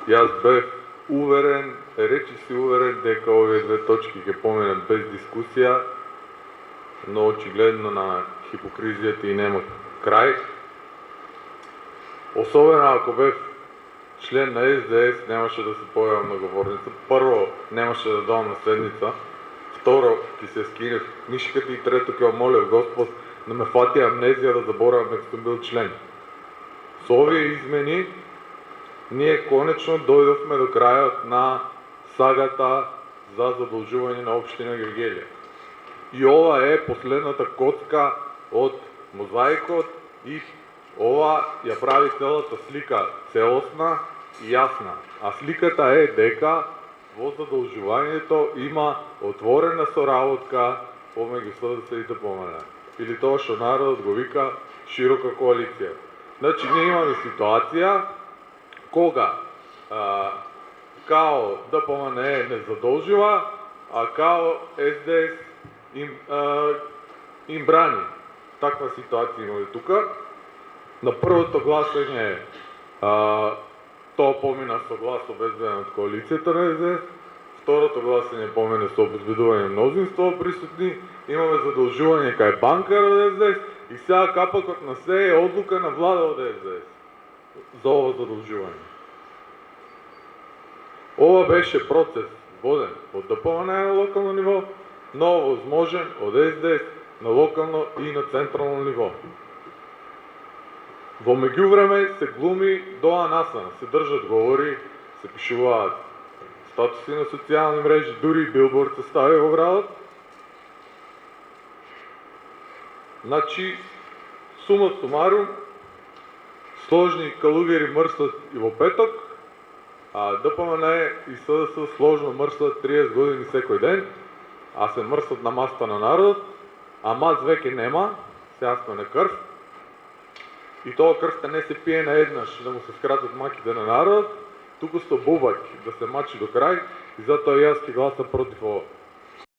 Јас бев уверен, речи си уверен дека овие две точки ќе поминат без дискусија, но очигледно на хипокризијата и нема крај. Особено ако бев член на СДС, немаше да се појавам на говорница. Прво, немаше да доам на седница. Второ, ќе се скинев книжката и трето, ќе молев Господ да ме фати амнезија да заборавам дека сум бил член. Со овие измени ние конечно дојдовме до крајот на сагата за задолжување на општина Гергелија. И ова е последната коцка од мозаикот и ова ја прави целата слика целосна и јасна. А сликата е дека во задолжувањето има отворена соработка помеѓу СДС и ДПМН. Или тоа што народот го вика широка коалиција. Значи ние имаме ситуација кога као ДПМН не задолжува, а као СДС им брани. Таква ситуација имаме тука. На првото гласање тоа помина со глас обезбеден од коалицијата на СДС, второто гласање помина со обезбедување мнозинство присутни, имаме задолжување кај банкар од СДС и сега капакот на се е одлука на влада од СДС за ова задолжување. Ова беше процес воден од ДПМН на локално ниво, но возможен од СДС на локално и на централно ниво. Во меѓувреме се глуми доа насана, се држат говори, се пишуваат статуси на социјални мрежи, дури и билборд се стави во градот. Значи, сума сумарум, сложни калугери мрсат и во петок, а ДПМН и СДС сложно мрсат 30 години секој ден, а се мрсат на маста на народот, а мац веќе нема, сега сме на крв. И тоа крвта не се пие на еднаш да му се скратат маките на народот, туку со бубак да се мачи до крај и затоа јас ќе гласам против ова.